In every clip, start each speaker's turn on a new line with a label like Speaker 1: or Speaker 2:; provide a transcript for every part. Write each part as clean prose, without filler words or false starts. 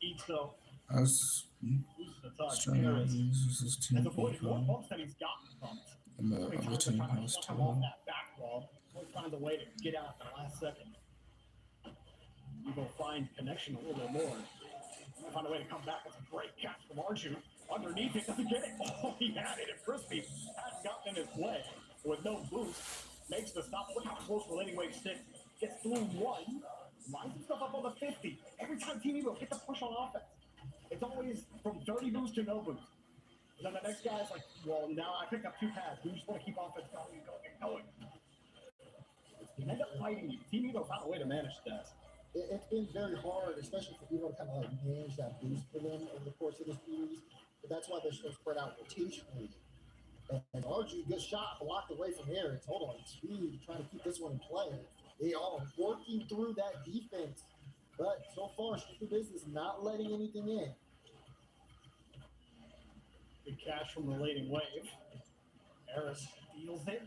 Speaker 1: Eats though,
Speaker 2: As
Speaker 1: loses the touch.
Speaker 2: Stringer
Speaker 1: Harris
Speaker 2: uses his
Speaker 1: has
Speaker 2: team
Speaker 1: avoided more
Speaker 2: Evo,
Speaker 1: bumps than he's gotten bumped.
Speaker 2: and
Speaker 1: How
Speaker 2: the
Speaker 1: many
Speaker 2: other
Speaker 1: times they're
Speaker 2: team
Speaker 1: trying to
Speaker 2: has
Speaker 1: pluck him off
Speaker 2: two.
Speaker 1: that back wall. Always finds a way to get out at the last second. You go find connection a little bit more. Find a way to come back. That's a great catch from Arju. Underneath it, doesn't get it. Oh, he had it. If Crispy hadn't gotten in his way with no boost, makes the stop. Look how close relating wave sticks. Gets through one. Lines himself up on the 50. Every time Team Evo hits a push on offense, it's always from dirty boost to no boost. And then the next guy's like, well, now I picked up two pads. We just want to keep offense going and going and going. You end up fighting you. Team Evo found a way to manage that.
Speaker 3: It's been very hard, especially for Evo to kind of like manage that boost for them over the course of the series. But that's why they're so spread out rotationally. And RG, good shot, blocked away from there. It's hold on, speed, trying to keep this one in play. They are working through that defense. But so far, Strictly Business not letting anything in.
Speaker 1: Good catch from the relating wave. Harris steals it.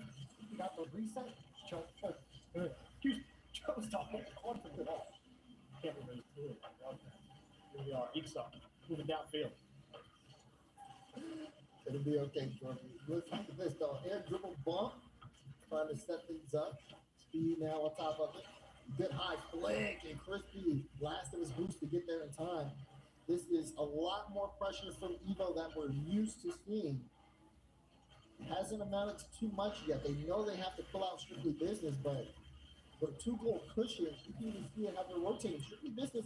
Speaker 1: He got the reset. Joe's not on for good off. Can't be really fluid. Here we are. Eeksa moving downfield.
Speaker 3: It'll be okay, Jordan. Look at this though. Air dribble bump. Trying to set things up. Speed now on top of it. Good high flick and Crispy last of his boost to get there in time. This is a lot more pressure from Evo that we're used to seeing. It hasn't amounted to too much yet. They know they have to pull out Strictly Business, but for a 2-goal cushion, you can even see it how they're rotating. Strictly Business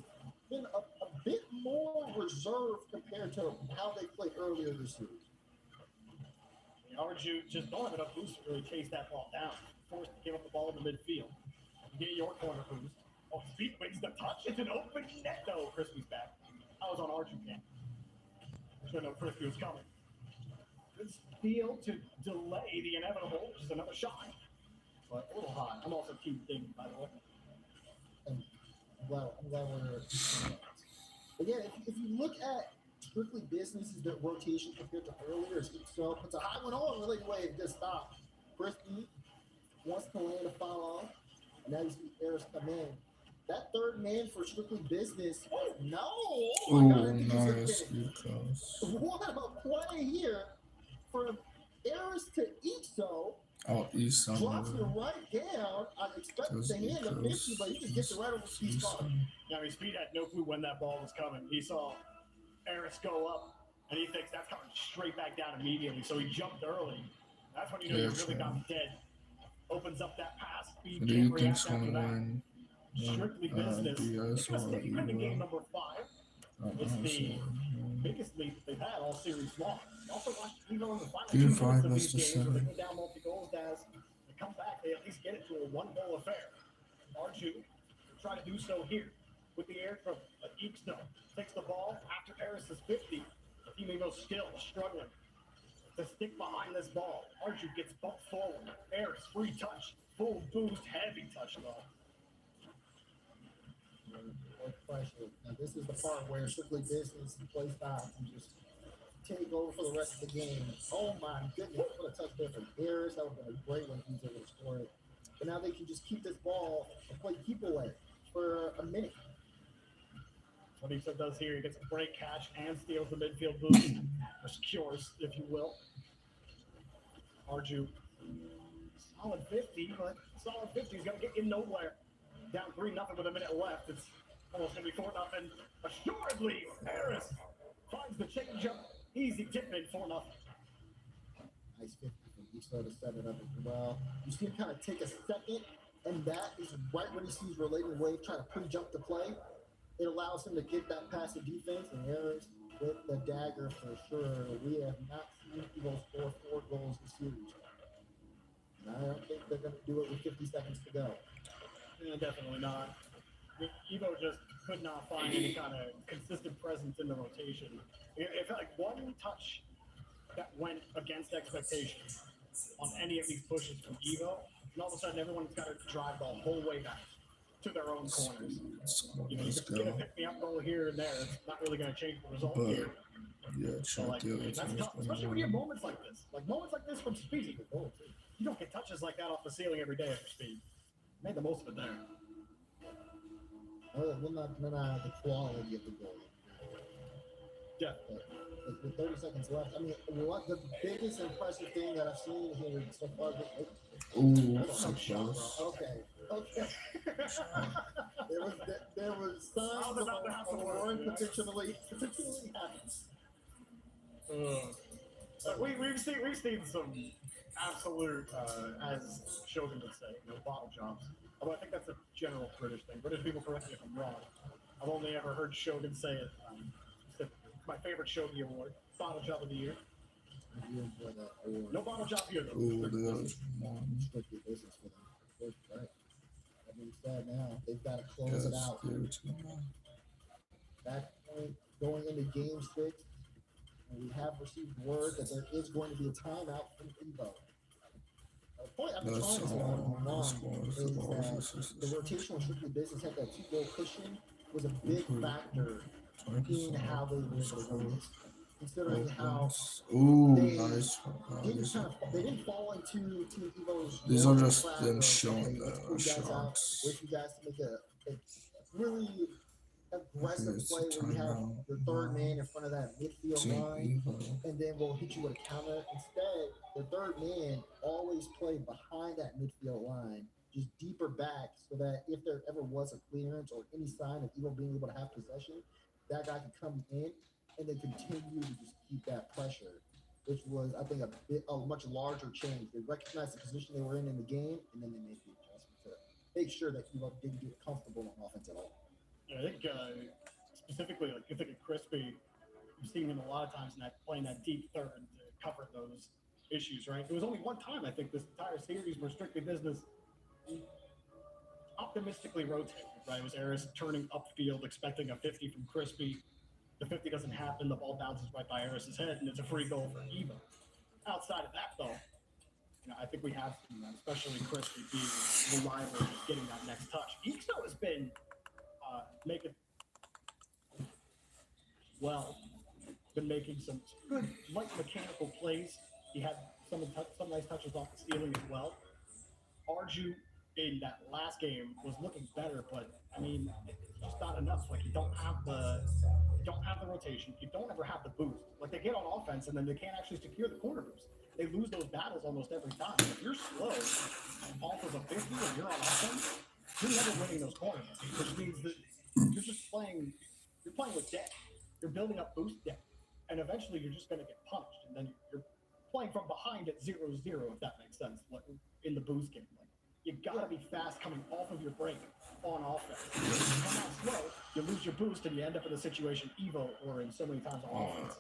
Speaker 3: been a bit more reserved compared to how they played earlier this series.
Speaker 1: Arju just don't have enough boost to really chase that ball down. Forced to give up the ball in the midfield. You get your corner boost. Oh, Speed wins the touch. It's an open net. No, Crispy's back. I was on Arju camp. I should know Crispy was coming. Good steal to delay the inevitable. Just another shot. But a little high. I'm also Team Thing, by the way.
Speaker 3: And I'm glad we're. But yeah, if you look at Strictly Business's rotation compared to earlier, so puts a high one on, really wave, good stop. Crispy wants to land a foul off, and now you see Harris come in. That third man for Strictly Business. Oh no! Oh my God! I think
Speaker 2: nice.
Speaker 3: What a play here from Harris to Ixo.
Speaker 2: Oh, East
Speaker 3: Drops it right down. I expect the hand of 50, but he just gets it right over Speed's spot.
Speaker 1: Yeah, I mean, Speed had no clue when that ball was coming. He saw Harris go up, and he thinks that's coming straight back down immediately. So he jumped early. That's when you know you really got him dead. Opens up that pass. Speed can't react after that. Strictly Business. It's going to stay in game number 5. It's the biggest lead that they've had all series long. Also watched Evo in the final 2 minutes of these games where they go down multi-goals as they come back, they at least get it to a 1-goal affair. Arju will try to do so here with the air from Eeksto. Takes the ball after Harris is 50. Team Evo still struggling to stick behind this ball. Arju gets bumped forward. Harris, free touch, full boost, heavy touch though.
Speaker 3: Pressure. Now this is the part where Strictly Business plays style and just take over for the rest of the game. Oh my goodness, what a touch there from Harris. That would have been a great one if he was able to score it. But now they can just keep this ball and play keep away for a minute.
Speaker 1: What he does here, he gets a break catch and steals the midfield boost, or secures, if you will. Arju, solid 50, but solid 50 is going to get you nowhere. Down 3-0 with a minute left. It's almost going to be 4-0. Assuredly, Harris finds the change-up. Easy tip in 4-0.
Speaker 3: Nice 50 from Eekso to set it up as well. You see him kind of take a second, and that is right when he sees Relating Wave trying to pre-jump the play. It allows him to get that pass to defense, and Harris with the dagger for sure. We have not seen Evo score 4 goals this series. And I don't think they're going to do it with 50 seconds to go.
Speaker 1: Yeah, definitely not. Evo just could not find any kind of consistent presence in the rotation. It felt like one touch that went against expectations on any of these pushes from Evo, and all of a sudden everyone's got to drive the whole way back to their own corners. You know, you can get a pick-me-up goal here and there. It's not really going to change the result here.
Speaker 2: Yeah,
Speaker 1: so, like, that's tough, especially when you have moments like this. Like moments like this from Speed. You don't get touches like that off the ceiling every day after Speed. Made the most of it there.
Speaker 3: Well, not the quality of the goal.
Speaker 1: Yeah.
Speaker 3: But with 30 seconds left, I mean, what the biggest impressive thing that I've seen here so far?
Speaker 2: Ooh,
Speaker 3: Oh,
Speaker 2: so
Speaker 3: no shot,
Speaker 2: close.
Speaker 3: bro. Okay. there was
Speaker 1: I was
Speaker 3: signs
Speaker 1: about to have
Speaker 3: of
Speaker 1: to
Speaker 3: a
Speaker 1: work,
Speaker 3: run
Speaker 1: yeah.
Speaker 3: potentially happening.
Speaker 1: But we've seen some absolute, as Shogun would say, bottle jobs. Although I think that's a general British thing. British people, correct me if I'm wrong. I've only ever heard Shogun say it. Specifically. It's my favorite Shogun award, bottle job of the year.
Speaker 3: You enjoy that award.
Speaker 1: No bottle job here though.
Speaker 2: Ooh, the other one.
Speaker 3: Strictly business for them. First, right? That being said, now they've got to close it out. That point going into game 6, and we have received word that there is going to be a timeout from Evo. The point I'm trying to say along is that the rotational strictly business had that 2-goal cushion was a big factor in how they were able to win this. Considering how they didn't fall into Team Evo's.
Speaker 2: These are just them showing the shots.
Speaker 3: Wait for you guys to make a really aggressive play where you have your third man in front of that midfield line, and then we'll hit you with a counter. Instead, the third man always played behind that midfield line, just deeper back, so that if there ever was a clearance or any sign of Evo being able to have possession, that guy could come in and then continue to just keep that pressure, which was, I think, a much larger change. They recognized the position they were in the game, and then they made the adjustment to make sure that Evo didn't get comfortable on offense at all.
Speaker 1: Yeah, I think specifically, like you think of Crispy, you've seen him a lot of times playing that deep third to cover those issues, right? It was only one time I think this entire series where strictly business optimistically rotated, right? It was Eris turning upfield, expecting a 50 from Crispy. The 50 doesn't happen. The ball bounces right by Eris's head, and it's a free goal for Evo. Outside of that, though, I think we have, especially Crispy being reliable, just getting that next touch. Ixo has been making some good light mechanical plays. He had some nice touches off the ceiling as well. Arju in that last game was looking better, but I mean, it's just not enough. Like you don't have the rotation. You don't ever have the boost. Like they get on offense and then they can't actually secure the corner boost. They lose those battles almost every time. If you're slow off of a 50 and you're on offense, you're never winning those corners, which means that you're just playing. You're playing with debt. You're building up boost debt, and eventually you're just going to get punished. And then you're playing from behind at 0-0, if that makes sense. Like in the boost game, like you got to be fast coming off of your break on offense. If you come out slow, you lose your boost, and you end up in a situation Evo or in so many times on offense.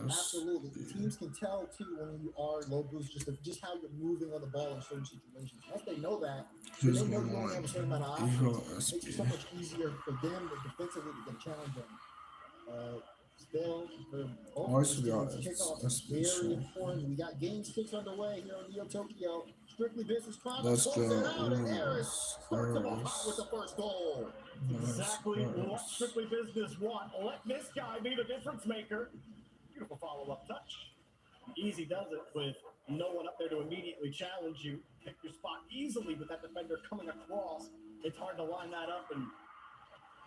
Speaker 3: Absolutely. Teams can tell too when you are low boost, just how you're moving on the ball in certain situations. Once they know that, they know you only have a certain amount of options. It makes it so much easier for them to defensively to get challenged on. Still, for both teams, kickoff is very important. We got game 6 underway here on Neo Tokyo. Strictly Business Chronicles close it out, and Eris starts them off with the first goal.
Speaker 1: Exactly what Strictly Business want. Let this guy be the difference maker. Beautiful follow-up touch. Easy does it with no one up there to immediately challenge you. Pick your spot easily with that defender coming across. It's hard to line that up and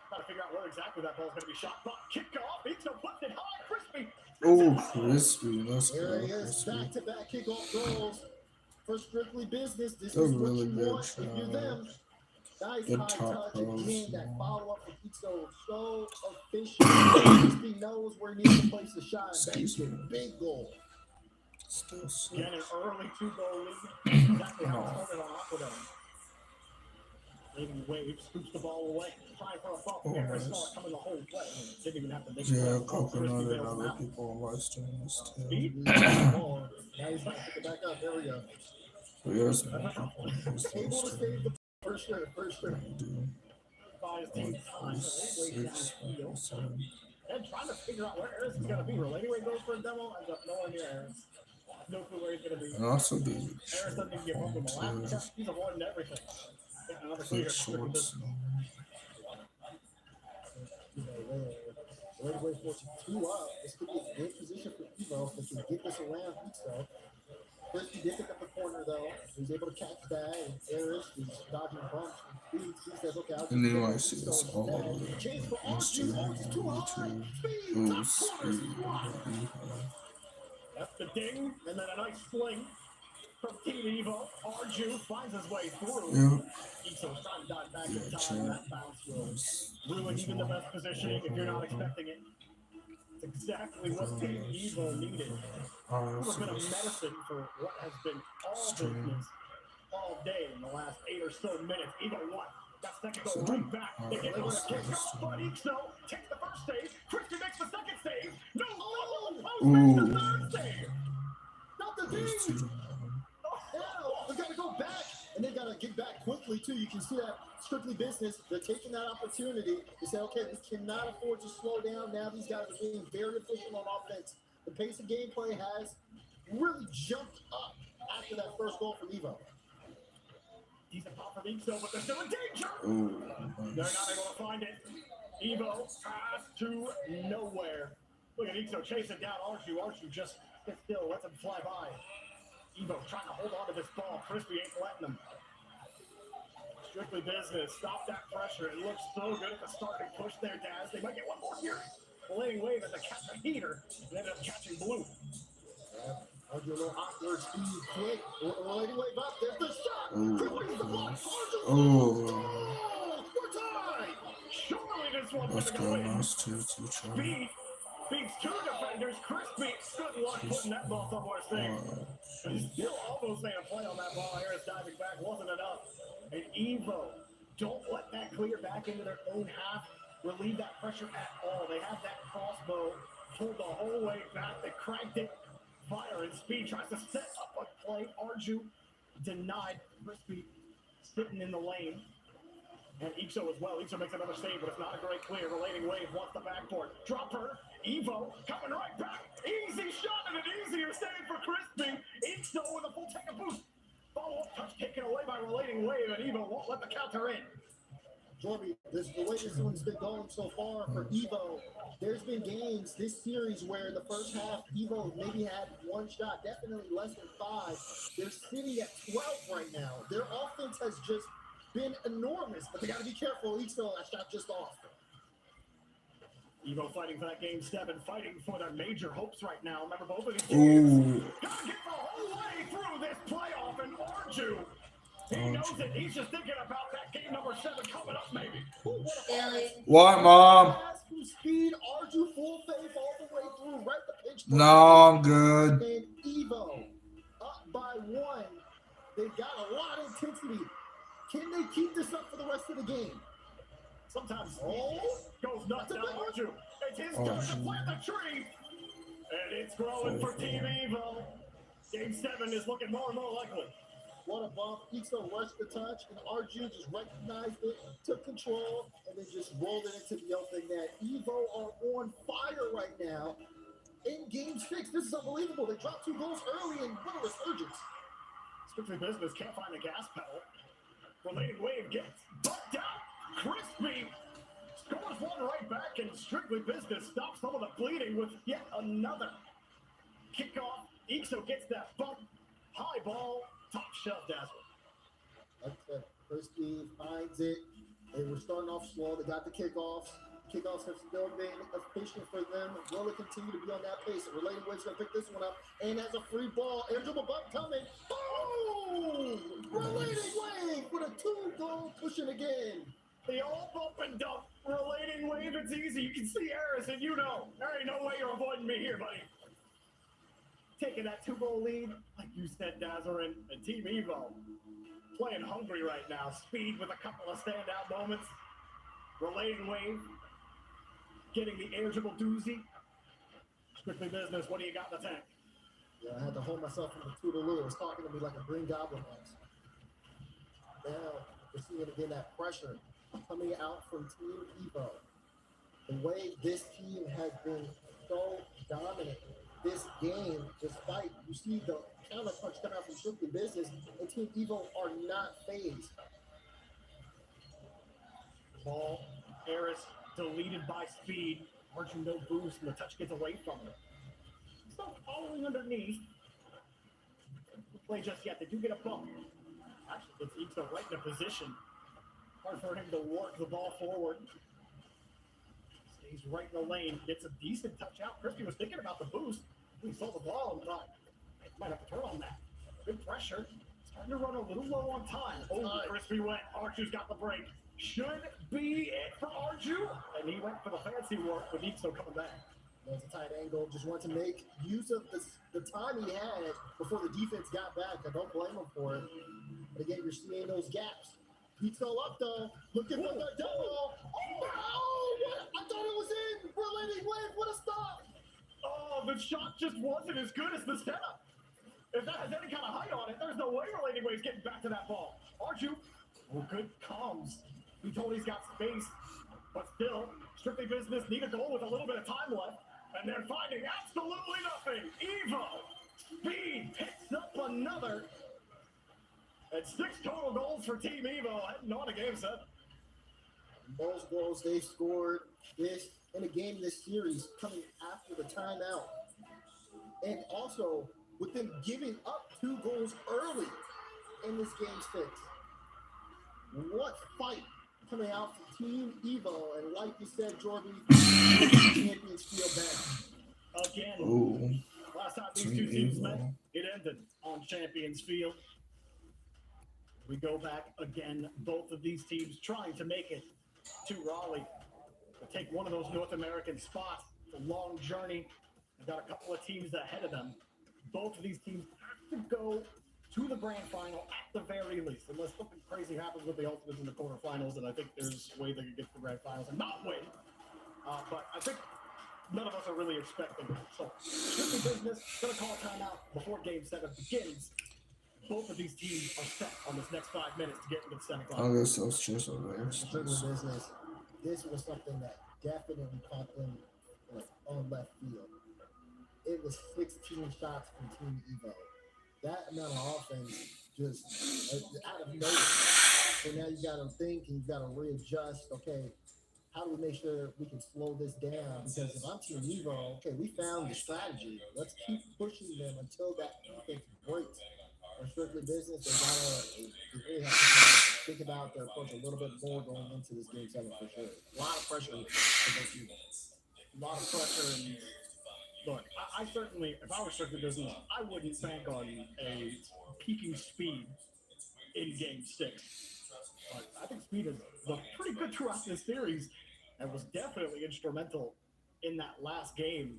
Speaker 1: try to figure out where exactly that ball's going to be shot. But kick off. Ixo puts it high. Crispy.
Speaker 2: Oh, Crispy. Let's go.
Speaker 3: There he is. Back-to-back kickoff goals for Strictly Business. This
Speaker 2: They're
Speaker 3: is what
Speaker 2: really
Speaker 3: you
Speaker 2: good
Speaker 3: want if you're them. Nice
Speaker 2: good
Speaker 3: high
Speaker 2: top
Speaker 3: touch.
Speaker 2: pros,
Speaker 3: Again, that
Speaker 2: man.
Speaker 3: follow-up from Ixo so efficient. He knows where he needs to place the shot.
Speaker 2: Excuse me.
Speaker 3: Big goal.
Speaker 2: Still sick.
Speaker 1: Again, an early 2-goal lead. Exactly how it started on Aquadome. Leading wave, scoops the ball away. Trying for a bump. Eris saw it coming the whole way. Didn't even have to make it.
Speaker 2: Coconut and other people on live stream this too.
Speaker 3: Now he's trying to pick it back up. There we go.
Speaker 2: Here's
Speaker 3: Able to save the for sure.
Speaker 1: Buys team time. And trying to figure out where Eris is going to be. Well, anyway, goes for a demo. Ends up nowhere near Eris. No clue where he's going to be.
Speaker 2: And also the
Speaker 1: Eris doesn't even get bumped in the last touch. He's avoiding everything. Yeah, another clear.
Speaker 2: shorts.
Speaker 3: Way 42 up. This could be a good position for Evo if they can get this around Ixo. Crispy did pick up the corner though. He was able to catch that, and Harris was dodging bumps. He says, "Okay, I'll just
Speaker 2: And they
Speaker 3: get
Speaker 2: might
Speaker 3: it."
Speaker 2: see
Speaker 3: So
Speaker 2: us all
Speaker 3: instead,
Speaker 2: over
Speaker 3: chase for
Speaker 2: Eastern
Speaker 3: Archie. Archie's too high. Speed,
Speaker 2: Ooh,
Speaker 3: top corner
Speaker 2: speed.
Speaker 3: squat.
Speaker 1: That's the ding, and then a nice sling from Team Evo. Arju finds his way through.
Speaker 2: Yeah.
Speaker 1: Iso's trying to dive back
Speaker 2: Yeah,
Speaker 1: in time.
Speaker 2: champ.
Speaker 1: That bounce will
Speaker 2: Nice.
Speaker 1: ruin even the best positioning if you're not
Speaker 2: Welcome.
Speaker 1: expecting it. It's exactly what Team Evo needed. It would have been a medicine for what has been all business all day in the last 8 or so minutes. Evo won. Got second go right back. They get the kick off, but Ixo takes the first save. Christian makes the second save. No, post makes the third save.
Speaker 3: Not the ding. Hell, they got to go back, and they got to get back quickly too. You can see that strictly business. They're taking that opportunity to say, okay, we cannot afford to slow down. Now these guys are being very efficient on offense. The pace of gameplay has really jumped up after that first goal from Evo.
Speaker 1: Decent pop from Ixo, but they're still in danger.
Speaker 2: Ooh,
Speaker 1: They're not able to find it. Evo pass to nowhere. Look at Ixo chasing down Arju. Arju just sits still, lets him fly by. Evo trying to hold on to this ball. Crispy ain't letting him. Strictly business. Stop that pressure. It looks so good at the starting push there, Daz. They might get one more here. Blading Wave at the catch a heater. They ended up catching Blue.
Speaker 3: Arju a little awkward, speed, quick. Blading Wave up. There's the shot. Crispy's the block. Arju.
Speaker 2: Oh.
Speaker 3: We're tied.
Speaker 1: Surely this one's
Speaker 2: Let's
Speaker 1: going to
Speaker 2: go.
Speaker 1: win.
Speaker 2: Nice 2-2 try.
Speaker 1: Speed beats two defenders. Crispy, good luck putting that ball somewhere safe. He's still almost made a play on that ball. Harris diving back wasn't enough. And Evo, don't let that clear back into their own half. Relieve that pressure at all. They have that crossbow pulled the whole way back. They cranked it. Fire and Speed tries to set up a play. Arju denied. Crispy sitting in the lane. And Ixo as well. Ixo makes another save, but it's not a great clear. Relating Wave wants the backboard. Dropper. Evo coming right back. Easy shot and an easier save for Crispy. Ixo with a full tank of boost. Follow-up touch taken away by Relating Wave, and Evo won't let the counter in.
Speaker 3: Jorby, the way this one's been going so far for Evo, there's been games this series where in the first half, Evo maybe had one shot, definitely less than 5. They're sitting at 12 right now. Their offense has just been enormous, but they got to be careful. Ixo, that shot just off.
Speaker 1: Evo fighting for that game 7, fighting for their major hopes right now. Remember, both of these teams gotta get the whole way through this playoff, and Arju, he knows it. He's just thinking about that game number 7 coming up, maybe.
Speaker 2: What, Mom?
Speaker 3: Speed, Arju full faith all the way through, right the pitch.
Speaker 2: No, I'm good.
Speaker 3: And Evo up by 1. They've got a lot of intensity. Can they keep this up for the rest of the game?
Speaker 1: Sometimes goes nuts down Arju. It's his turn to plant the tree. And it's growing for Team Evo. Game 7 is looking more and more likely.
Speaker 3: What a bump. Ixo rushed the touch, and Arju just recognized it, took control, and then just rolled it into the open net. Evo are on fire right now. In game 6, this is unbelievable. They dropped 2 goals early, and what a resurgence.
Speaker 1: Strictly business, can't find the gas pedal. Relating Wave gets bucked out. Crispy scores one right back, and Strictly Business stops some of the bleeding with yet another kickoff. Ixo gets that bump. High ball, top shelf dazzle.
Speaker 3: Like I said, Crispy finds it. They were starting off slow. They got the kickoffs. Kickoffs have still been efficient for them. Will it continue to be on that pace? Relating Wave's going to pick this one up. And has a free ball. Air dribble bump coming. Boom! Relating Wave with a 2-goal pushing again.
Speaker 1: The old bump and dump. Relating Wave, it's easy. You can see Harris, and you know. There ain't no way you're avoiding me here, buddy. Taking that 2-goal lead, like you said, Dazzler, and Team Evo playing hungry right now. Speed with a couple of standout moments. Relating Wave getting the air dribble doozy. Strictly Business, what do you got in the tank?
Speaker 3: Yeah, I had to hold myself from the Toodaloo. It was talking to me like a Green Goblin was. Now, we're seeing again that pressure coming out from Team Evo. The way this team has been so dominant this game, despite you see the counter punch come out from Strictly Business, and Team Evo are not phased.
Speaker 1: Ball, Harris deleted by Speed. Arju no boost, and the touch gets away from him. So following underneath. play just yet. They do get a bump. Actually, it's Ito right in a position. Hard for him to work the ball forward. Stays right in the lane. Gets a decent touch out. Crispy was thinking about the boost. He saw the ball and thought, hey, might have to turn on that. Good pressure. Starting to run a little low on time. Oh, Crispy went. Arju's got the break. Should be it for Arju. And he went for the fancy work with Ito coming back.
Speaker 3: That's a tight angle. Just want to make use of the time he had before the defense got back. I don't blame him for it. But again, you're seeing those gaps. Ito up though. Looking for the double. Oh, what? I thought it was in. Relating wave. What a stop.
Speaker 1: Oh, the shot just wasn't as good as the setup. If that has any kind of height on it, there's no way Relating Wave's getting back to that ball. Arju, well, good comms. He told he's got space, but still, strictly business, need a goal with a little bit of time left. And they're finding absolutely nothing. Evo, Speed picks up another. And 6 total goals for Team Evo heading on to game 7.
Speaker 3: Most goals they scored this in a game this series coming after the timeout. And also with them giving up 2 goals early in this game 6. What fight coming out from Team Evo, and like you said, Jordan, champions feel bad.
Speaker 1: Again,
Speaker 2: Ooh.
Speaker 1: last time these two teams met, it ended on Champions Field. We go back again, both of these teams trying to make it to Raleigh, to take one of those North American spots. It's a long journey. They've got a couple of teams ahead of them. Both of these teams have to go to the grand final at the very least, unless something crazy happens with the Ultimates in the quarterfinals, and I think there's a way they could get to the grand finals and not win. But I think none of us are really expecting that. So, strictly business, gonna call a timeout before game 7 begins. Both of these teams are set on this next 5 minutes to get into the semifinals.
Speaker 2: Oh, that's so stressful over
Speaker 3: Strictly business. This was something that definitely caught them on left field. It was 16 shots from Team Evo. That amount of offense just out of nowhere. So now you got to think and you got to readjust. Okay, how do we make sure we can slow this down? Because if I'm Team Evo, okay, we found the strategy. Let's keep pushing them until that defense breaks. Or strictly business, they really have to kind of think about their approach a little bit more going into this game 7 for sure. A lot of pressure against Evo.
Speaker 1: A lot of pressure and look, I certainly, if I were strictly business, I wouldn't bank on a peaking Speed in game 6. But I think Speed has looked pretty good throughout this series and was definitely instrumental in that last game.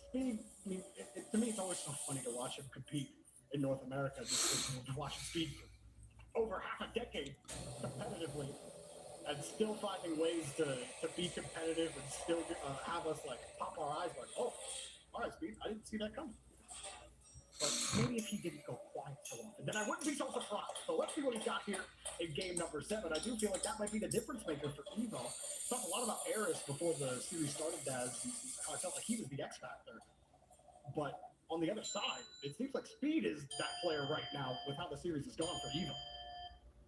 Speaker 1: Speed, I mean, to me, it's always so funny to watch him compete in North America. Just watching Speed for over half a decade competitively. And still finding ways to be competitive and still have us like pop our eyes like, oh, all right, Speed, I didn't see that coming. But maybe if he didn't go quiet so often, then I wouldn't be so surprised. So let's see what he's got here in game number 7. I do feel like that might be the difference maker for Evo. Talked a lot about Eris before the series started, Daz. I felt like he was the X factor. But on the other side, it seems like Speed is that player right now with how the series has gone for Evo.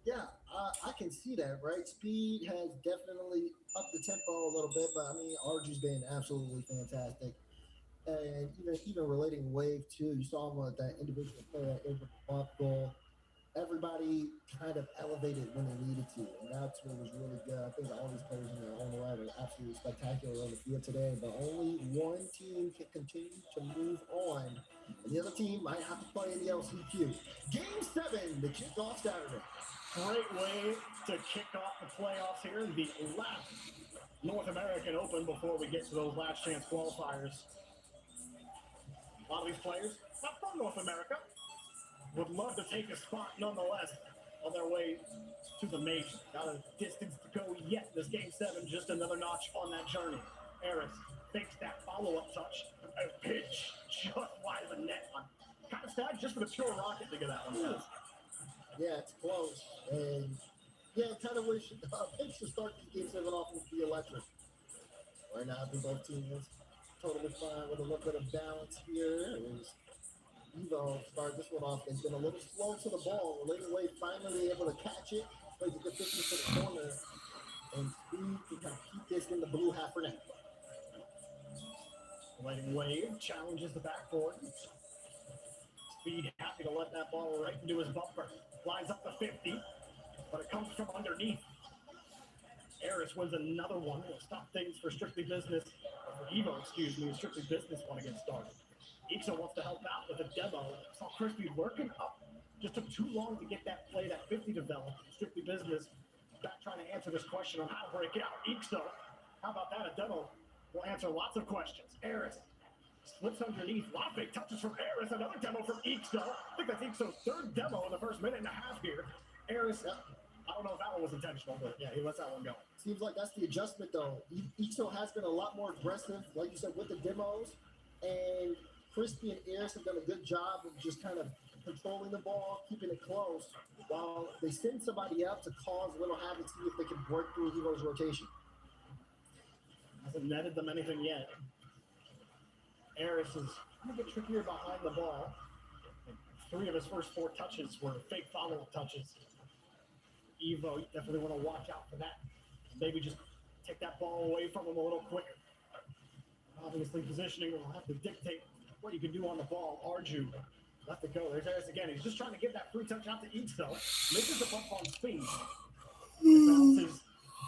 Speaker 3: Yeah, I can see that, right? Speed has definitely upped the tempo a little bit, but I mean, Arju's been absolutely fantastic. And even relating Wave too, you saw him with that individual play, that bump goal. Everybody kind of elevated when they needed to, and that's what was really good. I think all these players in their own right are absolutely spectacular on the field today, but only one team can continue to move on, and the other team might have to play in the LCQ. Game 7, the kickoff Saturday.
Speaker 1: Great way to kick off the playoffs here in the last North American Open before we get to those last chance qualifiers. A lot of these players, not from North America, would love to take a spot nonetheless on their way to the major. Got a distance to go yet. This game 7, just another notch on that journey. Eris fakes that follow-up touch. A pitch just wide of the net. I'm kind of sad just for the pure rocket to get that one.
Speaker 3: Yeah, it's close. And yeah, kind of wish pitch to start this game 7 off with the electric. Right now, I think both teams totally fine with a little bit of balance here. Evo started this one off. It's been a little slow to the ball. Relating Wave finally able to catch it. Plays a good 50 to the corner. And Speed can kind of keep this in the blue half for now.
Speaker 1: Relating Wave challenges the backboard. Speed happy to let that ball right into his bumper. Lines up the 50, but it comes from underneath. Harris wins another one. Will stop things for Strictly Business. For Evo, excuse me. Strictly Business want to get started. Ixo wants to help out with a demo. Saw Crispy working up. Just took too long to get that play, that 50 developed. Strictly Business back trying to answer this question on how to break out. Ixo, how about that? A demo will answer lots of questions. Harris slips underneath. A lot of big touches from Harris. Another demo from Ixo. I think that's Ixo's third demo in the first minute and a half here. Harris, I don't know if that one was intentional, but yeah, he lets that one go.
Speaker 3: Seems like that's the adjustment, though. Ixo has been a lot more aggressive, like you said, with the demos. And Crispy and Harris have done a good job of just kind of controlling the ball, keeping it close, while they send somebody up to cause a little havoc, see if they can break through Evo's rotation.
Speaker 1: Hasn't netted them anything yet. Harris is going to get trickier behind the ball. And 3 of his first 4 touches were fake follow-up touches. Evo, you definitely want to watch out for that. Maybe just take that ball away from him a little quicker. Obviously, positioning will have to dictate what you can do on the ball. Arju left it go. There's Harris again. He's just trying to give that free touch out to Ixo. Misses the bump on speed. It bounces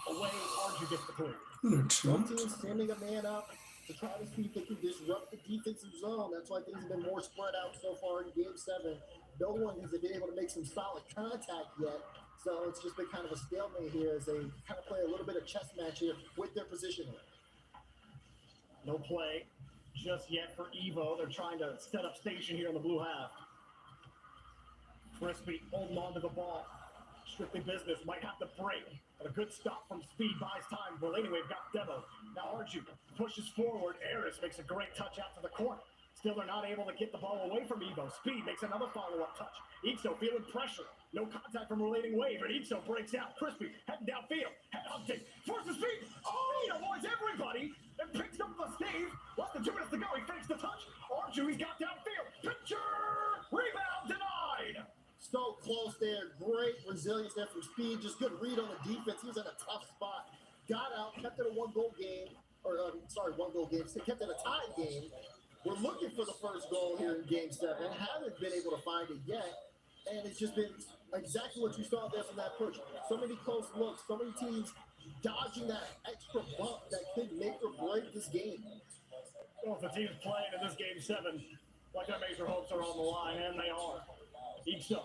Speaker 1: away. Arju gets the clear.
Speaker 3: Both teams sending a man up to try to see if they can disrupt the defensive zone. That's why things have been more spread out so far in Game 7. No one has been able to make some solid contact yet. So it's just been kind of a stalemate here as they kind of play a little bit of chess match here with their positioning.
Speaker 1: No play just yet for Evo. They're trying to set up station here in the blue half. Crispy holding on to the ball. Strictly Business might have to break, but a good stop from Speed buys time. Well, anyway, we've got Devo. Now Arju pushes forward. Harris makes a great touch out to the corner. Still, they're not able to get the ball away from Evo. Speed makes another follow-up touch. Ixo feeling pressure. No contact from Relating Wave, and Ixo breaks out. Crispy heading downfield. Head hunting. Forces Speed. Oh, he avoids everybody and picks up the save. Less than 2 minutes to go. He fakes the touch. Arju, he's got downfield. Picture. Rebound denied.
Speaker 3: So close there. Great resilience there from Speed. Just good read on the defense. He was in a tough spot. Got out. Kept it a one-goal game. One-goal game. So kept it a tie game. We're looking for the first goal here in Game 7. Haven't been able to find it yet. And it's just been exactly what you saw there from that push. So many close looks. So many teams dodging that extra bump that could make or break this game.
Speaker 1: Well, if the team's playing in this Game 7, like their major hopes are on the line, and they are. Ixo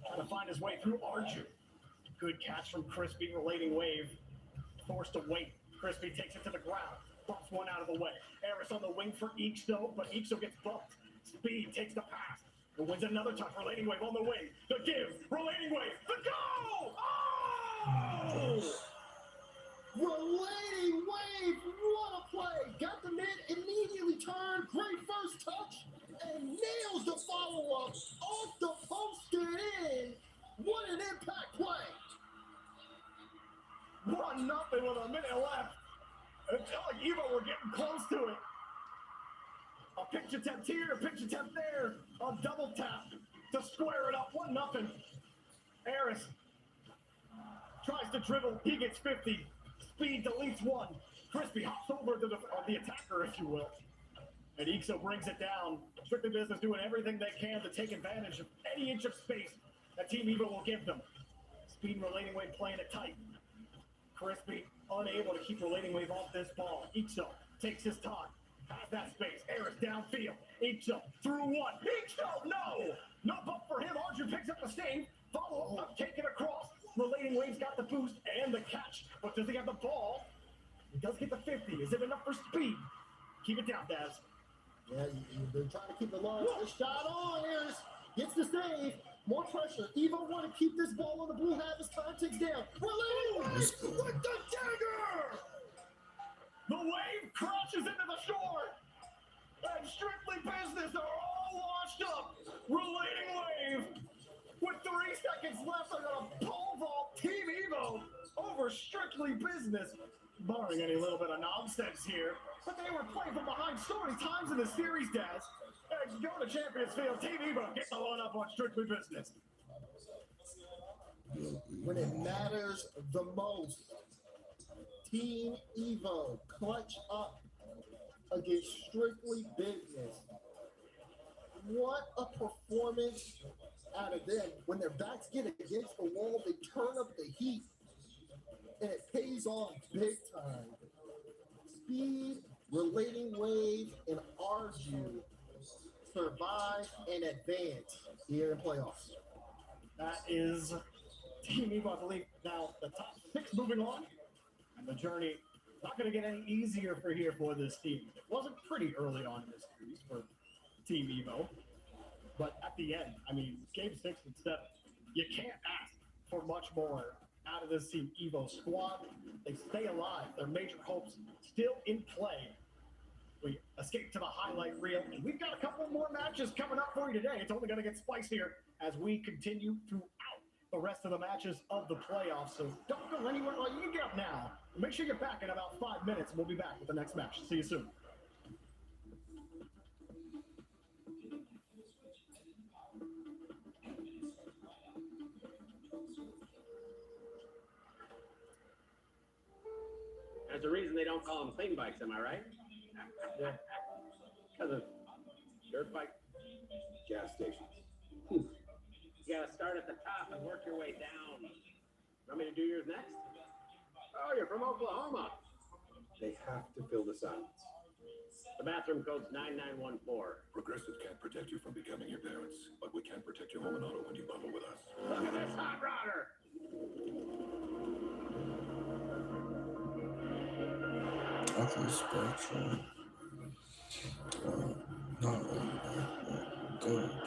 Speaker 1: trying to find his way through Arju. Good catch from Crispy. Relating Wave forced to wait. Crispy takes it to the ground. Bumps one out of the way. Harris on the wing for Ixo, but Ixo gets bumped. Speed takes the pass and wins another touch. Relating Wave on the wing. The give. Relating Wave. The go! Oh!
Speaker 3: Relating Wave. What a play. Got the mid, immediately turned. Great first touch. And nails the follow-up. Off the post and in. What an impact play.
Speaker 1: 1-0 with a minute left. It felt like Evo were getting close to it. A picture tap here, a picture tap there. A double tap to square it up. 1-0. Harris tries to dribble. He gets 50. Speed deletes 1. Crispy hops over to the attacker, if you will. And Ixo brings it down. Strictly Business doing everything they can to take advantage of any inch of space that Team Evo will give them. Speed and Relating Wave playing it tight. Crispy unable to keep Relating Wave off this ball. Ixo takes his time. Has that space. Harris downfield. Ixo through 1. Ixo, no! No bump for him. Arju picks up the save. Follow up, take it across. Relating Wave's got the boost and the catch. But does he have the ball? He does get the 50. Is it enough for Speed? Keep it down, Daz.
Speaker 3: Yeah, they're trying to keep the long shot on. Harris gets the save. More pressure. Evo want to keep this ball on the blue half as time ticks down. Relating Wave with the dagger.
Speaker 1: The wave crashes into the shore. And Strictly Business are all washed up. Relating Wave with 3 seconds left. They're going to pole vault Team Evo over Strictly Business. Barring any little bit of nonsense here. But they were playing from behind so many times in the series, Daz. And go to Champions Field. Team Evo gets the one up on Strictly Business.
Speaker 3: When it matters the most, Team Evo clutch up against Strictly Business. what a performance out of them. When their backs get against the wall, they turn up the heat, and it pays off big time. Speed, relating wave, and argue survive and advance here in playoffs.
Speaker 1: That is Team Evo, I believe. Now, the top 6 moving on, and the journey not going to get any easier for this team. It wasn't pretty early on in this series for Team Evo, but at the end, I mean, game 6 and 7, you can't ask for much more out of this Team Evo squad. They stay alive. Their major hopes still in play. We escape to the highlight reel, and we've got a couple more matches coming up for you today. It's only going to get spicier as we continue throughout the rest of the matches of the playoffs. So don't go anywhere. Well, you can get up now. Make sure you're back in about 5 minutes, and we'll be back with the next match. See you soon.
Speaker 4: There's a reason they don't call them clean bikes, am I right?
Speaker 1: Yeah.
Speaker 4: Because of dirt bike
Speaker 5: Gas stations.
Speaker 4: You gotta start at the top and work your way down. Want me to do yours next? Oh, you're from Oklahoma.
Speaker 5: They have to fill the silence.
Speaker 4: The bathroom code's 9914.
Speaker 6: Progressive can't protect you from becoming your parents, but we can protect your home and auto when you bundle with us.
Speaker 4: Look at this hot rodder.
Speaker 2: Okay, Spectrum. Not only that, but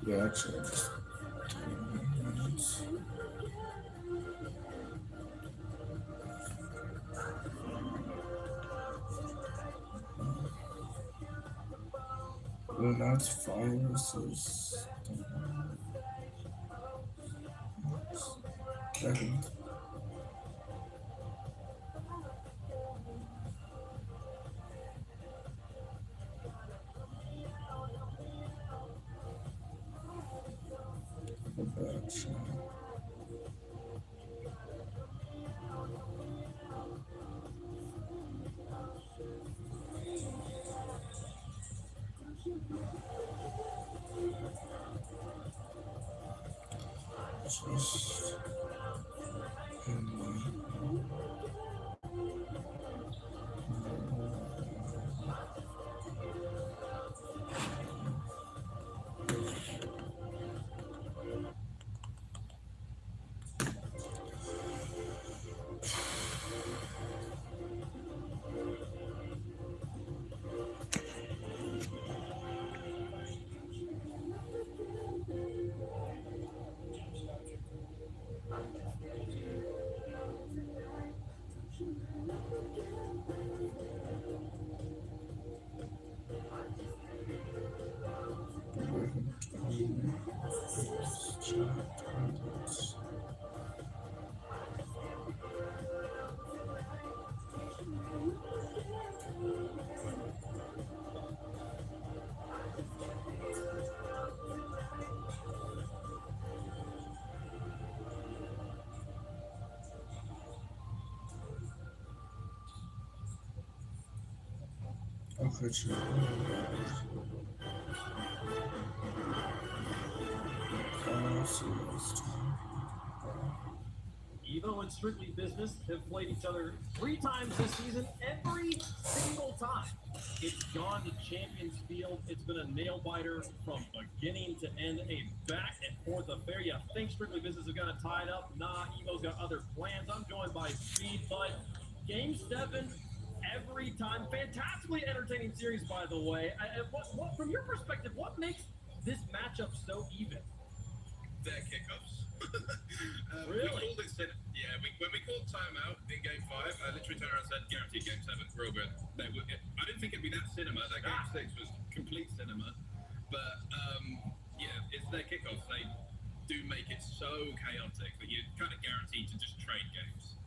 Speaker 2: Yeah, actually, just 20 minutes. Well, now it's viruses. Second. Perfection. Just okay, sure. RLCS.
Speaker 7: Evo and Strictly Business have played each other 3 times this season. Every single time, it's gone to Champions Field. It's been a nail biter from beginning to end, a back and forth affair. You think Strictly Business is going to tie it up? Nah, Evo's got other plans. I'm joined by Speed, but Game 7, every time, fantastically entertaining series, by the way. What, from your perspective, what makes this matchup so even?
Speaker 8: Their kickoffs.
Speaker 7: Really?
Speaker 8: We called it, when we called timeout in game 5, I literally turned around and said, guaranteed game 7, real good. I didn't think it'd be that cinema. That game 6 was complete cinema. But, it's their kickoffs. They do make it so chaotic that you're kind of guaranteed to just trade games.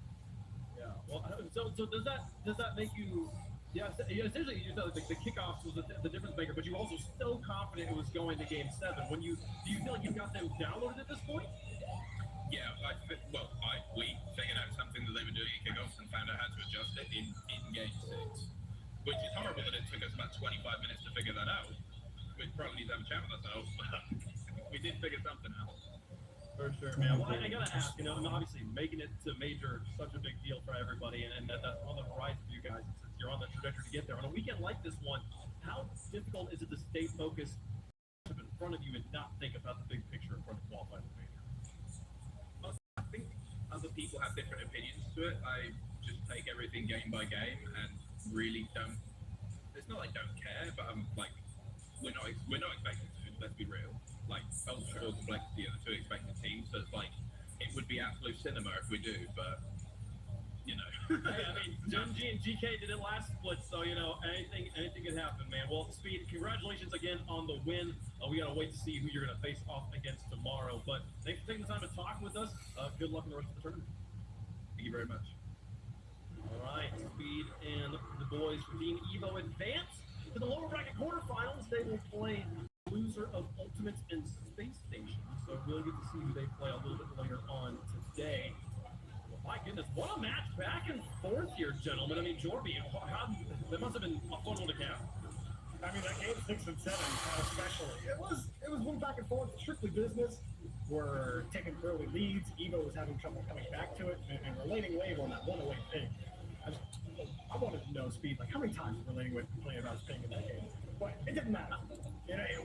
Speaker 7: Yeah. Well, so does that make you? Yeah. Essentially, you know, the kickoffs was the difference maker, but you were also so confident it was going to Game 7. Do you feel like you've got them downloaded at this point?
Speaker 8: Yeah. We figured out something that they were doing at kickoffs and found out how to adjust it in Game 6, which is horrible that it took us about 25 minutes to figure that out. We probably need to have a chat with ourselves, but we did figure something out.
Speaker 7: For sure, man. Well, I gotta ask, obviously making it to major, such a big deal for everybody, and that's on the horizon for you guys. Since you're on the trajectory to get there. On a weekend like this one, how difficult is it to stay focused in front of you and not think about the big picture in front of qualifying the major?
Speaker 8: I think other people have different opinions to it. I just take everything game by game and really don't. It's not like I don't care, but I'm like, we're not expected to. Let's be real. Like, Ultra or Complexity are the 2 expected teams, so it's like, it would be absolute cinema if we do, but,
Speaker 7: Hey, I mean, G and GK did it last split, so, anything could happen, man. Well, Speed, congratulations again on the win. We gotta wait to see who you're gonna face off against tomorrow, but thanks for taking the time to talk with us. Good luck in the rest of the tournament.
Speaker 8: thank you very much.
Speaker 7: All right, Speed and the boys from Team Evo advance to the lower bracket quarterfinals. They will play loser of Ultimates and Space Station. So we'll get to see who they play a little bit later on today. Well, my goodness, what a match back and forth here, gentlemen. I mean, Jorby, that must have been a fun one to count.
Speaker 1: I mean, that game 6 and 7, especially, it was one back and forth, Strictly Business. We're taking early leads. Evo was having trouble coming back to it, and Relating Wave on that 108 ping. I wanted to know, Speed, like how many times did Relating Wave complain about his ping in that game? But it didn't matter.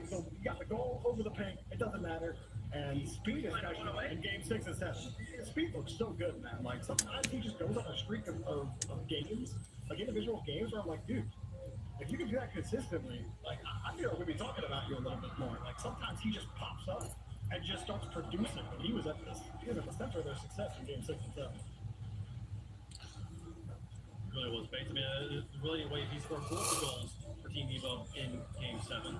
Speaker 1: So you got the goal over the ping. It doesn't matter. And Speed is actually in game 6 and 7. Speed looks so good, man. Like sometimes he just goes on a streak of games, like individual games, where I'm like, dude, if you can do that consistently, like I feel like we'll be talking about you a little bit more. Like sometimes he just pops up and just starts producing. And he was at the center of their success in Game 6 and 7.
Speaker 7: Really was Bates. I mean, really a way he scored both the goals for Team Evo in Game 7.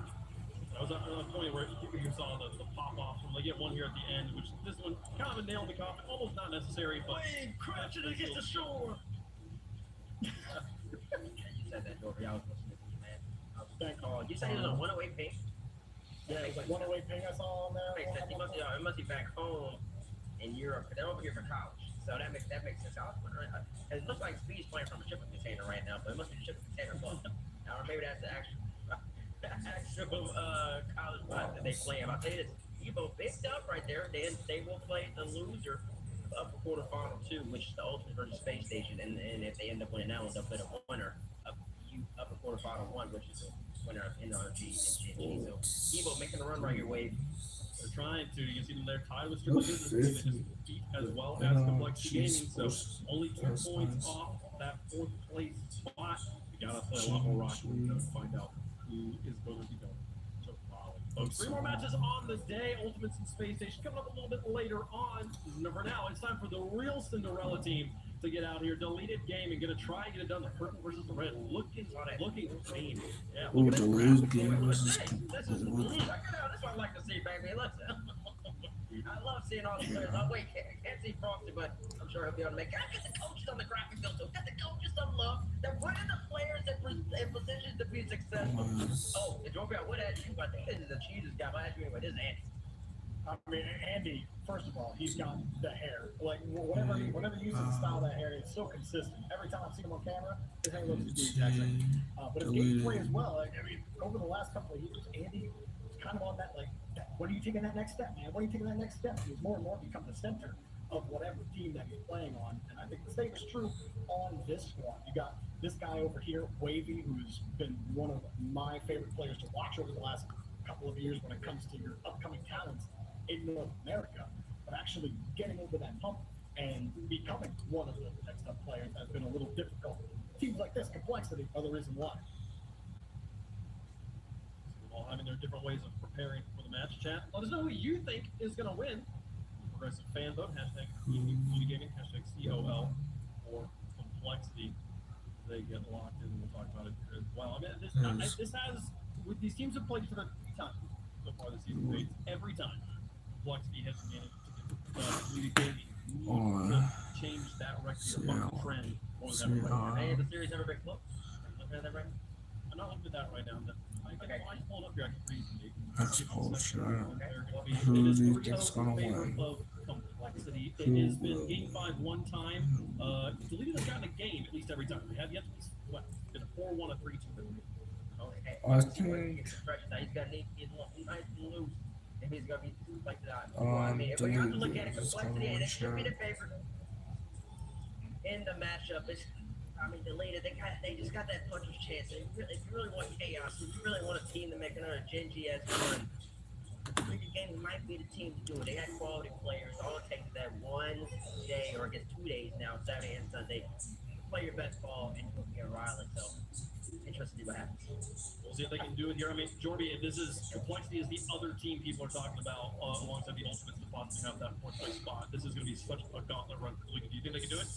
Speaker 7: That was a point where you saw the pop off from they get one here at the end, which this one kind of a nail in the coffin, almost not necessary, but crashing against the shore.
Speaker 9: You said that, Dorby. I was listening to you, man.
Speaker 1: Thank you.
Speaker 9: Oh, you said he was on 108 ping?
Speaker 1: Yeah, it was like 108 ping I saw on there.
Speaker 9: Makes sense. It must be back home in Europe. They're over here for college, so that makes sense. I was wondering. It looks like Speed's playing from a shipping container right now, but it must be the shipping container club. Or maybe that's the actual college spot that they play. I'll tell you this: Evo picked up right there. They will play the loser of the quarterfinal 2, which is the Ultimate versus Space Station, and if they end up winning that one, they'll play the winner of the quarterfinal 1, which is the winner of NRG and GNG. So Evo making a run right your way.
Speaker 7: They're trying to. You can see them there tied with Strictly Business. They just beat as well as Complexity Gaming. So only 2 points off that 4th place spot. We gotta play a lot more rock to find out who is going to be going to follow. Folks, 3 more matches on the day. Ultimates and Space Station coming up a little bit later on. For now, it's time for the real Cinderella team to get out here. Deleted game and gonna try and get it done. The purple versus the red. Looking clean. Yeah.
Speaker 2: Oh, deleted game versus
Speaker 9: That's what I like to see, baby. I love seeing all the players. Oh, wait, can't see Frosty, but I'm sure he'll be able to make it. I get the coaches on the graphic field, too. Get the coaches some love. They're putting the players in positions to be successful. Oh, the Jorby, I would ask you, but I think this is a Jesus guy. But I ask you anyway, this is Andy.
Speaker 1: I mean, Andy, first of all, he's got the hair. Like, whenever he uses the style of that hair, it's so consistent. Every time I've seen him on camera, his hair looks the exact same. But his gameplay as well. Like, I mean, over the last couple of years, Andy was kind of on that, like, when are you taking that next step, man? When are you taking that next step? He's more and more become the center of whatever team that he's playing on. And I think the same is true on this squad. You got this guy over here, Wavy, who's been one of my favorite players to watch over the last couple of years when it comes to your upcoming talents in North America. But actually getting over that hump and becoming one of the next up players has been a little difficult. Teams like this, Complexity, are the reason why.
Speaker 7: All having their different ways of preparing for the match. Chat, let us know who you think is going to win. Progressive fan vote, hashtag Community Gaming, hashtag COL, or Complexity. They get locked in, and we'll talk about it here as well. I mean, this has, with these teams have played each other 3 times so far this season. Every time, Complexity has managed to get Community Gaming to change that record trend more than ever.
Speaker 9: Hey, the series never been close. Looking at that right now?
Speaker 7: I'm not looking at that right now.
Speaker 9: Okay.
Speaker 7: I just pulled up here. I can read it.
Speaker 2: That's bullshit.
Speaker 7: It
Speaker 2: Who
Speaker 7: is
Speaker 2: do you
Speaker 7: Burrito's
Speaker 2: think's gonna
Speaker 7: favor
Speaker 2: win?
Speaker 7: of Complexity. It has been Game 5 one time. Deleted has gotten a game at least every time. They have yet to what? It's been a 4-1, a 3-2.
Speaker 2: I think
Speaker 9: He's got he might lose. Maybe he's gonna be like that. I mean, if we have to look at it, Complexity, and it should be the favorite in the matchup. I mean, Deleted, they just got that puncher's chance. If you really want chaos, if you really want a team to make another Genji as one, Deleted Gaming might be the team to do it. They got quality players. All it takes is that one day, or I guess 2 days now, Saturday and Sunday, play your best ball and you'll be a rival. So, interested to see what happens.
Speaker 7: We'll see if they can do it here. I mean, Jorby, this is Complexity is the other team people are talking about alongside the Ultimates to possibly have that 4th place spot. This is going to be such a gauntlet run for the league. Do you think they can do it?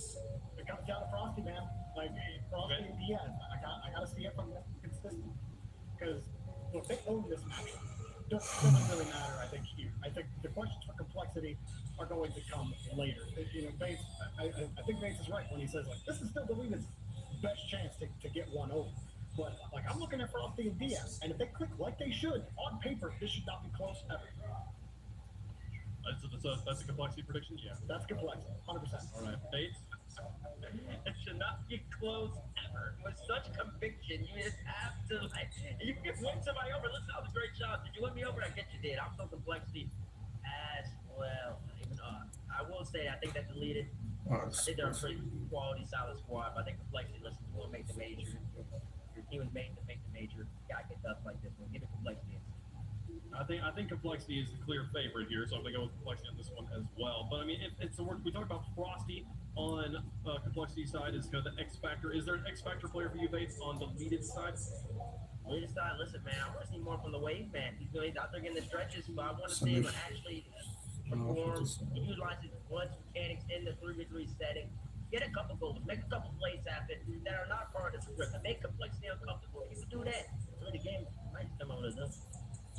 Speaker 1: It comes down to Frosty, man. Like, Frosty and Diaz. I got to see it from them consistent. Because, look, they own this match. Doesn't really matter, I think, here. I think the questions for Complexity are going to come later. You know, Bates, I think Bates is right when he says, like, this is still Deleted's best chance to get one over. But, like, I'm looking at Frosty and Diaz, and if they click like they should, on paper, this should not be close ever.
Speaker 7: That's a Complexity prediction? Yeah.
Speaker 1: That's Complexity, 100%.
Speaker 7: All right. Bates?
Speaker 9: It should not be close ever. With such conviction, you just have to, like, you can win somebody over. Listen, that was a great shot. Did you win me over? I get you did. I'm so Complexity as well. Even I will say, I think that Deleted. I think they're a pretty quality, solid squad, but I think Complexity, listen, will make the major. Your team was made to make the major. You gotta get tough like this one. Give it Complexity.
Speaker 7: I think Complexity is the clear favorite here, so I'm going to go with Complexity on this one as well. But, I mean, we talk about Frosty on Complexity side is kind of the X Factor. Is there an X Factor player for you, Bates, on the Deleted side?
Speaker 9: We decided, listen, man, I want to see more from the Wave man. He's out there getting the stretches, but I want to see him actually perform, utilize his clutch mechanics in the 3v3 setting. Get a couple goals, make a couple plays happen that are not part of the script, and make complexity uncomfortable. If you do that, the game might come on us.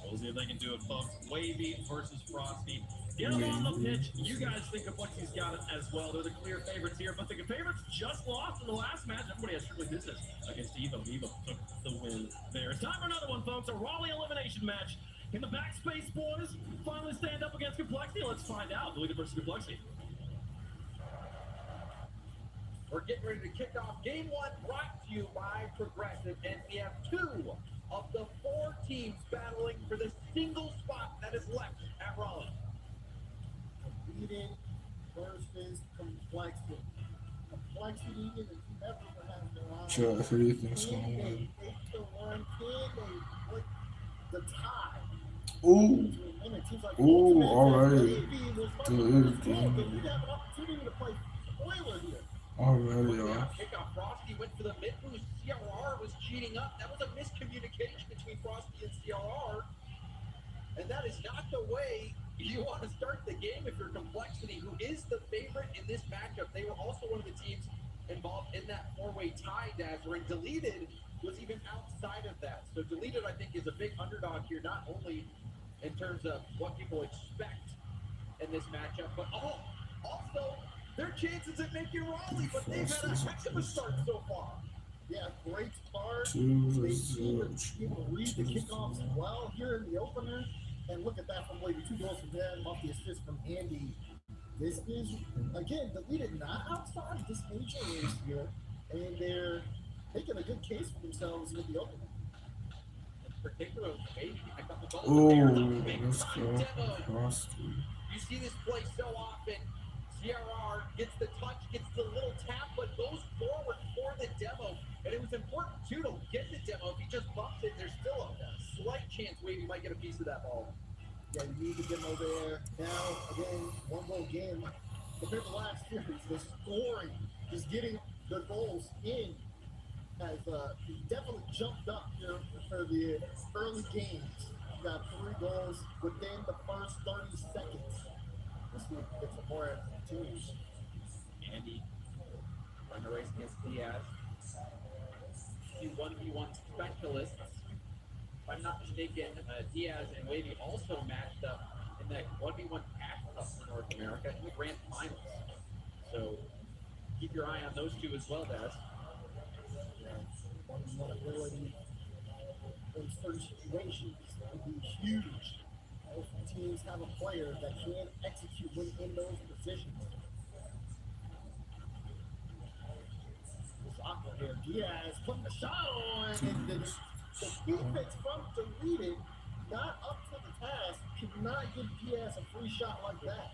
Speaker 7: We'll see if they can do it, folks. Wavy versus Frosty. Get them on the pitch. You guys think Complexity's got it as well. They're the clear favorites here, but the favorites just lost in the last match. Everybody has strictly business against Evo. Evo took the win there. It's time for another one, folks. A Raleigh elimination match. Can the backspace boys finally stand up against Complexity? Let's find out. Deleted versus Complexity.
Speaker 10: We're getting ready to kick off game one, brought to you by Progressive, and we have 2 of the 4 teams battling for the single spot that is left at Raleigh.
Speaker 3: Competing versus complexity. Complexity, and if you never have their eyes,
Speaker 2: Sure, who do you think's gonna
Speaker 3: can they
Speaker 2: win?
Speaker 3: take the run? Can they put the tie?
Speaker 2: Ooh,
Speaker 3: Teams like
Speaker 2: ooh,
Speaker 3: Ultimate
Speaker 2: alright.
Speaker 3: and Navy was much
Speaker 2: Dude,
Speaker 3: more slow,
Speaker 2: damn.
Speaker 3: but we have an opportunity to play spoiler here.
Speaker 2: already,
Speaker 10: Yeah,
Speaker 2: y'all.
Speaker 10: kickoff. Frosty went for the mid boost. CRR was cheating up. That was a miscommunication between Frosty and CRR. And that is not the way you want to start the game if you're Complexity, who is the favorite in this matchup. They were also one of the teams involved in that 4-way tie, Dazzler, and Deleted was even outside of that. So Deleted, I think, is a big underdog here, not only in terms of what people expect in this matchup, but also their chances at making Raleigh, but they've had a heck of a start so far.
Speaker 3: Yeah, great start.
Speaker 2: 2
Speaker 3: They
Speaker 2: to
Speaker 3: seem
Speaker 2: 0.
Speaker 3: to read the kickoffs well here in the opener. And look at that from Wavy. 2 goals from them off the assist from Andy. This is, again, Deleted not outside this major race here. And they're making a good case for themselves with the opener.
Speaker 10: In particular, Wavy, a couple goals.
Speaker 2: Ooh, let's go. Frosty.
Speaker 10: You see this play so often. CRR gets the touch, gets the little tap, but goes forward for the demo. And it was important, too, to get the demo. If he just bumps it, there's still a slight chance Wavy might get a piece of that ball.
Speaker 3: Yeah, you need the demo there. Now, again, 1-goal game. Compared to last series, the scoring, just getting the goals in, has definitely jumped up here for the early games. You got 3 goals within the first 30 seconds. Let's see if we get some more teams.
Speaker 10: Andy trying to race against Diaz. 1v1 specialists. If I'm not mistaken, Diaz and Wavy also matched up in that 1v1 Cash Cup for North America in the grand finals. So keep your eye on those 2 as well, Daz.
Speaker 3: One ability in certain situations would be huge. If teams have a player that can execute when in those positions. It's awkward here. Diaz putting the shot on, and the defense from Deleted not up to the task. Cannot give Diaz a free shot like that.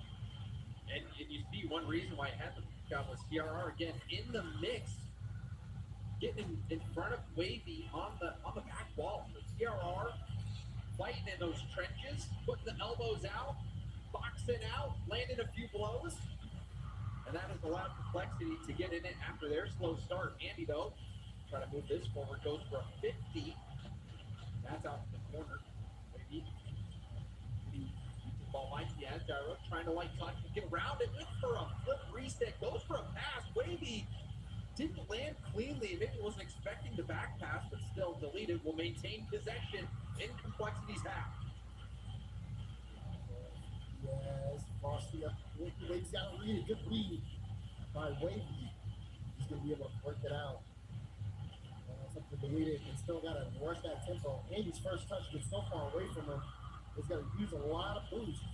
Speaker 10: And you see one reason why I had the shot was CRR again in the mix, getting in front of Wavy on the back wall. So CRR fighting in those trenches, putting the elbows out, boxing out, landing a few blows. And that has allowed Complexity to get in it after their slow start. Andy, though, trying to move this forward, goes for a 50. That's out in the corner. Maybe the ball might be at Gyro, trying to light touch and get around it. Went for a flip reset, goes for a pass. Wavy didn't land cleanly. Maybe wasn't expecting the back pass, but still Deleted will maintain possession in Complexity's half.
Speaker 3: Yes, Frosty up. Wavy's got a read, a good read by Wavy. He's going to be able to work it out. It's up to Deleted, and still got to rush that tempo. Andy's first touch gets so far away from him. He's got to use a lot of boost.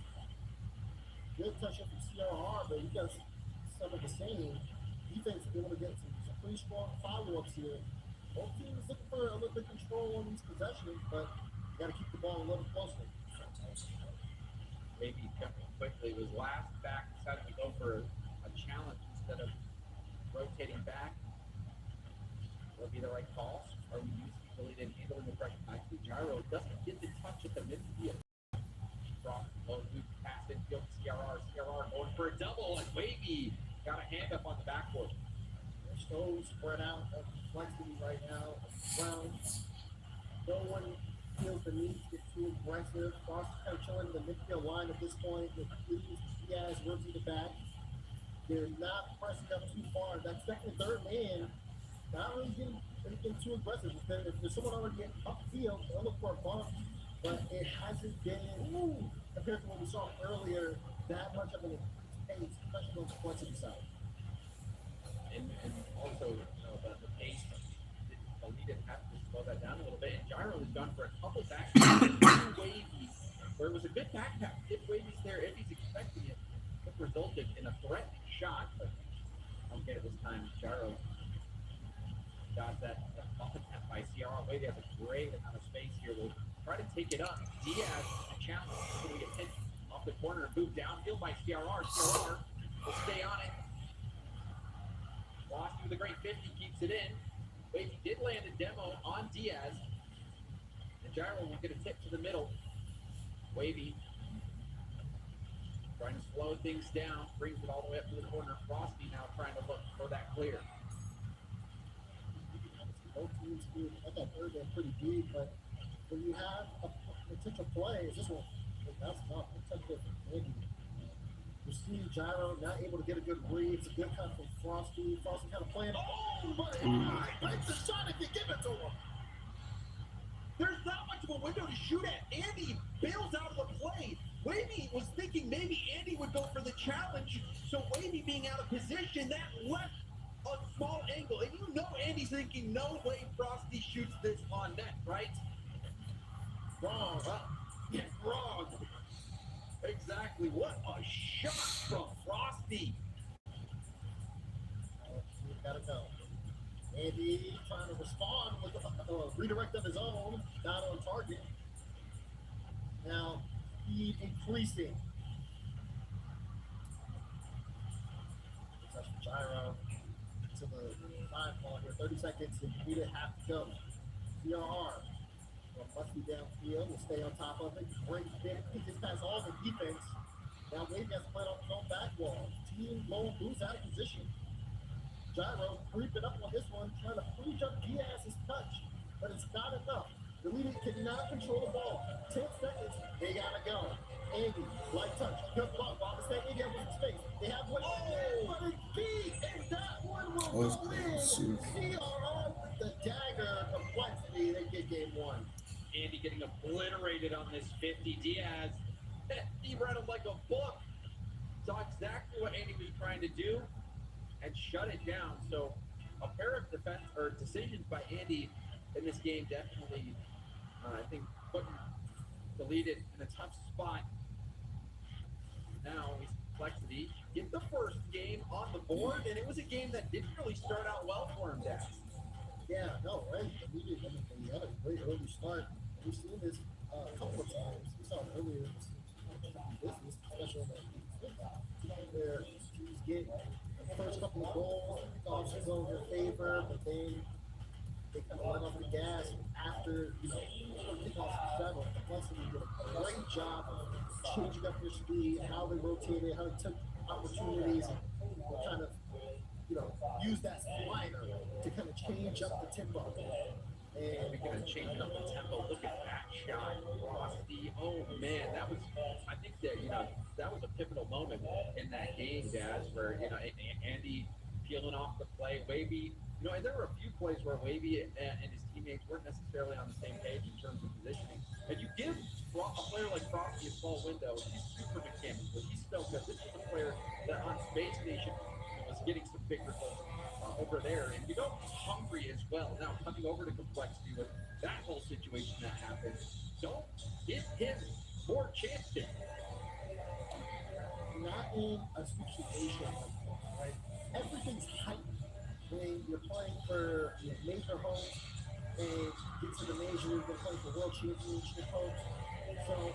Speaker 3: Good touch up from CRR, but he does some of the same. Defense is able to get some pretty strong follow-ups here. Both teams looking for a little bit of control on these possessions, but you got to keep the ball a little closer.
Speaker 10: Maybe jumping quickly. It was last back, decided to go for a challenge instead of rotating back. Will be the right call. Are we using Deleted handling the right nicely? Gyro doesn't get the touch at the midfield. From low loop pass infield to CRR. CRR going for a double, and Wavy got a hand up on the backboard.
Speaker 3: They're so spread out of Complexity right now. Brown. No one feels the need to get too aggressive. Frost kind of chilling in the midfield line at this point. With Diaz working the back. They're not pressing up too far. That second and third man, not really getting anything too aggressive. If there's someone already getting upfield, they'll look for a bump. But it hasn't been, compared to what we saw earlier, that much of an pace, especially on the defensive side.
Speaker 10: And also, the pace, the lead didn't have to slow that down a little bit. And Gyro has gone for a couple back Wavy, where it was a good backpack. If Wavy's there, if he's expecting it, it resulted in a threatening shot, but don't get it this time. Gyro got that off attempt by CR. Wavy has a great amount of space here. We'll try to take it up. Diaz, a challenge, so we get hit off the corner and move downfield by CRR. CRR will stay on it. Lost with a great 50, keeps it in. Wavy did land a demo on Diaz. And Gyro will get a tip to the middle. Wavy trying to slow things down, brings it all the way up to the corner. Frosty now trying to look for that clear.
Speaker 3: Both teams do, I thought third been pretty deep, but when you have a potential play, this one, that's not potential for Andy. You see Gyro not able to get a good read. It's a good cut from Frosty. Frosty kind of playing. Oh, but breaks the shot if you give it to him.
Speaker 10: There's not much of a window to shoot at. Andy bails out of the play. Wavy was thinking maybe Andy would go for the challenge. So Wavy being out of position, that left a small angle. And you know Andy's thinking, no way Frosty shoots this on net, right? Wrong. Yeah, wrong. Exactly. What a shot from Frosty.
Speaker 3: He's got to go. Andy trying to respond with a redirect of his own, not on target. Now, speed increasing. Touch from Gyro to the 5 ball here. 30 seconds, and we didn't have to go. CRR. Must be downfield. We'll stay on top of it. Great fit. He just has all the defense. Now Wavy has to play on his own back wall. Team low boots out of position. Gyro creeping up on this one, trying to free jump Diaz's touch, but it's not enough. The leader cannot control the ball. 10 seconds, they gotta go. Andy, light touch, good block. While the state India with space, they have one. Oh, but it's key, and that one will go in. CRR with the dagger complexity. They get game one.
Speaker 10: Andy getting obliterated on this 50. Diaz, he read him like a book. Saw exactly what Andy was trying to do and shut it down. So a pair of defense or decisions by Andy in this game definitely, I think, putting the lead in a tough spot. Now he's complexity. Get the first game on the board, and it was a game that didn't really start out well for him, Dad.
Speaker 3: Yeah, no, right. Immediately, he had a great early start. We've seen this a couple of times. We saw it earlier in business, especially where teams get the first couple of goals, offense go in their favor, but then they kind of run off the gas after, kickoffs travel. Complexity did a great job of changing up their speed, how they rotated, how they took opportunities, and kind of, use that slider to kind of change up the tempo. And
Speaker 10: we're going to change up the tempo. Look at that shot. Frosty. Oh, man. That was, I think that was a pivotal moment in that game, Daz, where, Andy peeling off the play. Wavy, and there were a few plays where Wavy and his teammates weren't necessarily on the same page in terms of positioning. And you give a player like Frosty a small window, he's super mechanical. He's so good. This is a player that on Space Station was getting some big results over there, and hungry as well. Now coming over to complexity with that whole situation that happened, don't give him more chances.
Speaker 3: Not in a situation like that, right? Everything's heightened when you're playing for major hopes and get to the major, you're playing for world championship hopes. So,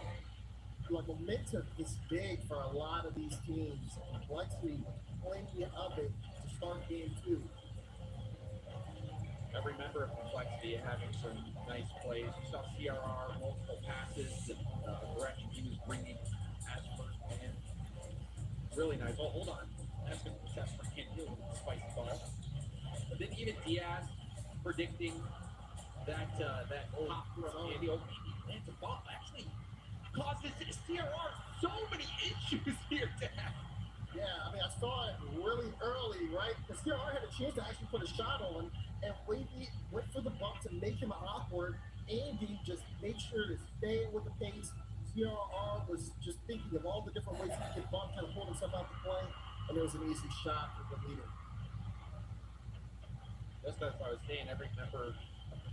Speaker 3: momentum is big for a lot of these teams. Complexity, plenty of it to start game 2.
Speaker 10: Every member of complexity having some nice plays. We saw CRR, multiple passes, and direction he was bringing as first man. Really nice. Oh, hold on. That's going to protect for Ken Hill with the spicy ball. But then even Diaz predicting that old from Andy O'Reilly lands a bomb. Actually causes CRR so many issues here, Dad.
Speaker 3: Yeah, I mean, I saw it really early, right? The CRR had a chance to actually put a shot on, and Wavy went for the bump to make him awkward. Andy just made sure to stay with the pace. CRR was just thinking of all the different ways he could bump, kind of pull himself out the play, and there was an easy shot for the leader.
Speaker 10: That's what I was saying. Every member of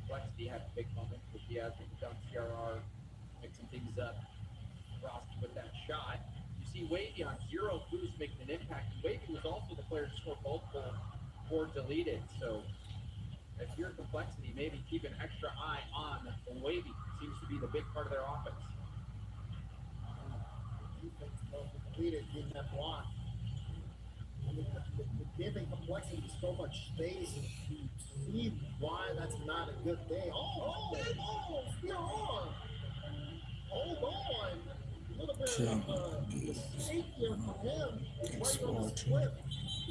Speaker 10: Complexity had a big moment with Diaz getting down CRR, mixing things up. Frosty with that shot. You see Wavy on 0 boost making an impact. And Wavy was also the player to score multiple or deleted. So if you're Complexity, maybe keep an extra eye on Wavy. Seems to be the big part of their offense.
Speaker 3: Defense deleted in that block. I mean, giving Complexity so much space, you see why that's not a good thing. CRR! Hold on. A little bit of mistake here from him. Right on the flip.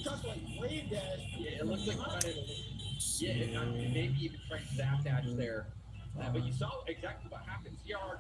Speaker 3: Just like wave dash.
Speaker 10: Yeah, it looks like kind of, maybe even trying to zap dash there. But you saw exactly what happened. CRR